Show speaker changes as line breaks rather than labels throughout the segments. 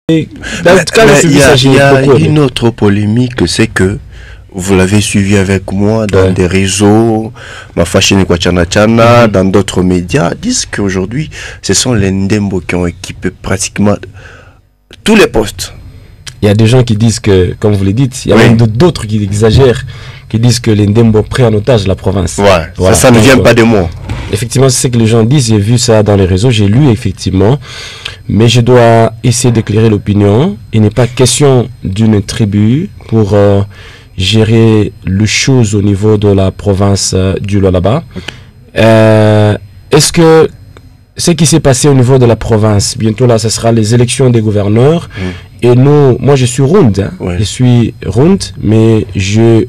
Il y a une autre polémique, c'est que vous l'avez suivi avec moi dans des réseaux, Mafashine Kwachana Chana, dans d'autres médias, disent qu'aujourd'hui, ce sont les Ndembo qui ont équipé pratiquement tous les postes.
Il y a des gens qui disent que, comme vous le dites, il y a même d'autres qui exagèrent, qui disent que les Ndembo prennent en otage la province.
Ouais, voilà. Ça ne vient pas de moi.
Effectivement, c'est ce que les gens disent. J'ai vu ça dans les réseaux, j'ai lu effectivement. Mais je dois essayer d'éclairer l'opinion. Il n'est pas question d'une tribu pour gérer les choses au niveau de la province du Lualaba. Est-ce que ce qui s'est passé au niveau de la province, bientôt là, ce sera les élections des gouverneurs. Et nous, moi je suis Rund, hein. Je suis Rund, mais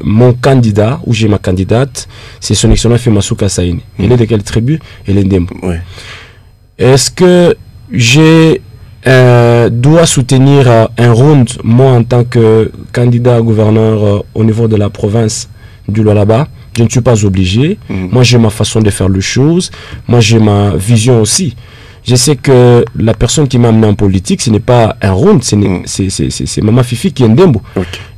mon candidat, ou j'ai ma candidate, c'est son excellence Masuka Saini. Il est de quelle tribu? Il est Ndembo. Est-ce que je dois soutenir un Rund, moi en tant que candidat gouverneur au niveau de la province du Lualaba? Je ne suis pas obligé. Moi j'ai ma façon de faire les choses. Moi j'ai ma vision aussi. Je sais que la personne qui m'a amené en politique, ce n'est pas un Rund, c'est Maman Fifi qui est Ndembo.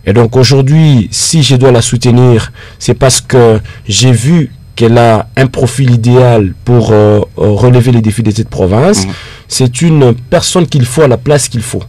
Et donc aujourd'hui, si je dois la soutenir, c'est parce que j'ai vu qu'elle a un profil idéal pour relever les défis de cette province. C'est une personne qu'il faut à la place qu'il faut.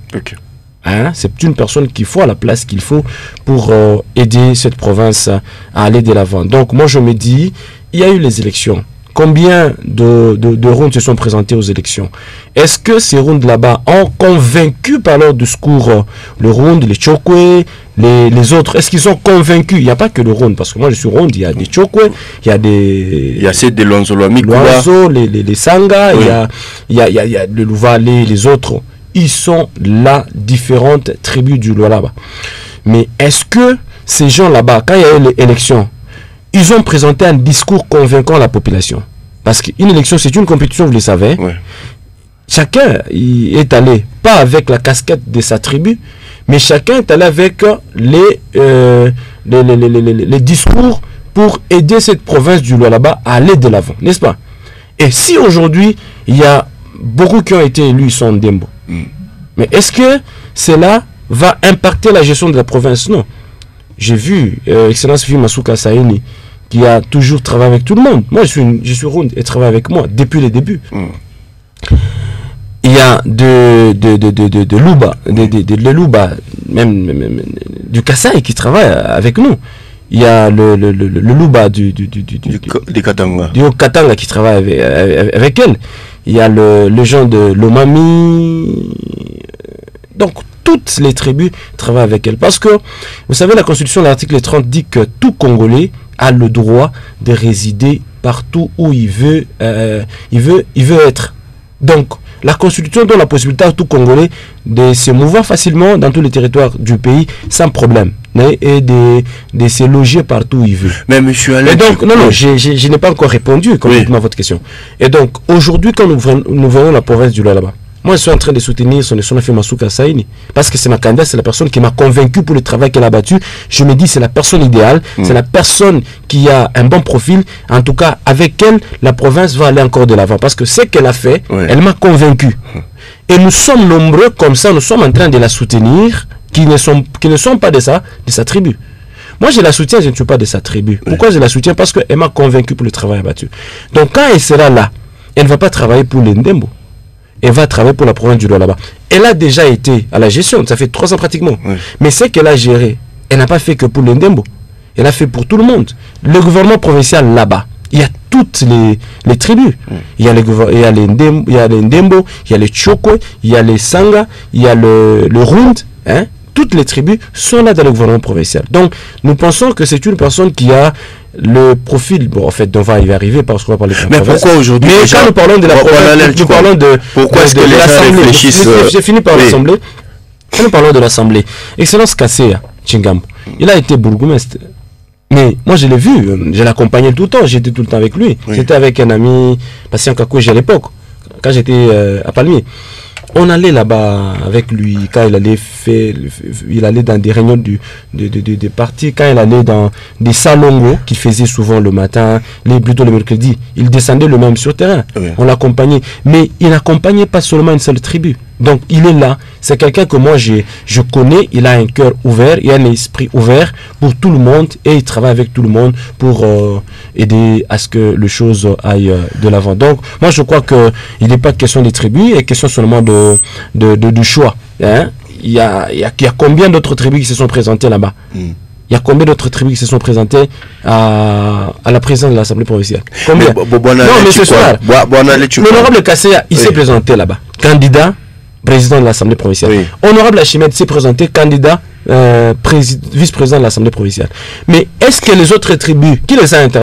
Hein? C'est une personne qu'il faut à la place qu'il faut pour aider cette province à aller de l'avant. Donc moi je me dis, il y a eu les élections. Combien de Runds se sont présentés aux élections? Est-ce que ces Runds là-bas ont convaincu par leur discours le Rund, les Chokwe, les autres? Est-ce qu'ils ont convaincu? Il n'y a pas que le Rund, parce que moi je suis Rund, il y a des Chokwe, il y a des... Il y a ceux de Lonzo, les Sanga, il y a le Louvale, les autres. Ils sont là, différentes tribus du Lualaba. Mais est-ce que ces gens là-bas, quand il y a eu l'élection, ils ont présenté un discours convaincant à la population? Parce qu'une élection, c'est une compétition, vous le savez. Chacun est allé, pas avec la casquette de sa tribu, mais chacun est allé avec les discours pour aider cette province du Lualaba à aller de l'avant, n'est-ce pas? Et si aujourd'hui, il y a beaucoup qui ont été élus, ils sont Ndembo. Mais est-ce que cela va impacter la gestion de la province? Non. J'ai vu Excellence Masuka Saini qui a toujours travaillé avec tout le monde. Moi, je suis Rund et travaille avec moi depuis les débuts. Il y a de Luba, de Luba, même du Kassai qui travaille avec nous. Il y a le Luba du Katanga qui travaille avec elle. Il y a le gens de Lomami. Donc, toutes les tribus travaillent avec elle. Parce que, vous savez, la Constitution, l'article 30 dit que tout Congolais a le droit de résider partout où il veut être. Donc, la Constitution donne la possibilité à tout Congolais de se mouvoir facilement dans tous les territoires du pays sans problème. Et de se loger partout où il veut.
Mais monsieur Alain...
Et donc, non, je n'ai pas encore répondu complètement à votre question. Et donc, aujourd'hui, quand nous voyons la province du Lualaba, moi, je suis en train de soutenir son excellence Masuka Saini parce que c'est ma candidate, c'est la personne qui m'a convaincu pour le travail qu'elle a battu. Je me dis, c'est la personne idéale, c'est la personne qui a un bon profil. En tout cas, avec elle, la province va aller encore de l'avant parce que ce qu'elle a fait, elle m'a convaincu. Et nous sommes nombreux comme ça, nous sommes en train de la soutenir, qui ne sont pas de sa tribu. Moi, je la soutiens, je ne suis pas de sa tribu. Pourquoi je la soutiens? Parce qu'elle m'a convaincu pour le travail abattu. Donc, quand elle sera là, elle ne va pas travailler pour les Ndembo. Elle va travailler pour la province du Lualaba. Elle a déjà été à la gestion, ça fait 3 ans pratiquement. Mais ce qu'elle a géré, elle n'a pas fait que pour les Ndembo. Elle a fait pour tout le monde. Le gouvernement provincial là-bas, il y a toutes les tribus. Il y a les Ndembo, il y a les Chokwe, il y a les Sanga, il y a le Rund. Hein? Toutes les tribus sont là dans le gouvernement provincial. Donc, nous pensons que c'est une personne qui a le profil. Bon, en fait, on va y arriver parce qu'on va parler de la
province. Mais pourquoi aujourd'hui?
Mais quand nous parlons de la province, nous parlons de...
Pourquoi est-ce que les gens réfléchissent?
J'ai fini par l'Assemblée. Quand nous parlons de l'Assemblée, Excellence Kasseya Tchingambo, il a été bourgmestre. Mais moi, je l'ai vu, je l'accompagnais tout le temps, j'étais tout le temps avec lui. J'étais avec un ami, Patient Kakouji à l'époque, quand j'étais à Palmier. On allait là-bas avec lui quand il allait dans des réunions des partis, quand il allait dans des salons qu'il faisait souvent le matin, plutôt le mercredi. Il descendait le même sur terrain. On l'accompagnait. Mais il n'accompagnait pas seulement une seule tribu. Donc il est là. C'est quelqu'un que moi je connais. Il a un cœur ouvert, il a un esprit ouvert pour tout le monde et il travaille avec tout le monde pour aider à ce que les choses aillent de l'avant. Donc moi je crois que il n'est pas question des tribus, il est question seulement de choix. Hein? Il y a combien d'autres tribus qui se sont présentées là-bas? Il y a combien d'autres tribus qui se sont présentées à la présidence de l'Assemblée provinciale? Combien? Non, mais ce soir, l'honorable Kassé, il s'est présenté là-bas. Candidat, président de l'Assemblée provinciale. Oui. Honorable Achimède s'est présenté candidat, vice-président de l'Assemblée provinciale. Mais est-ce que les autres tribus, qui les a intéressés?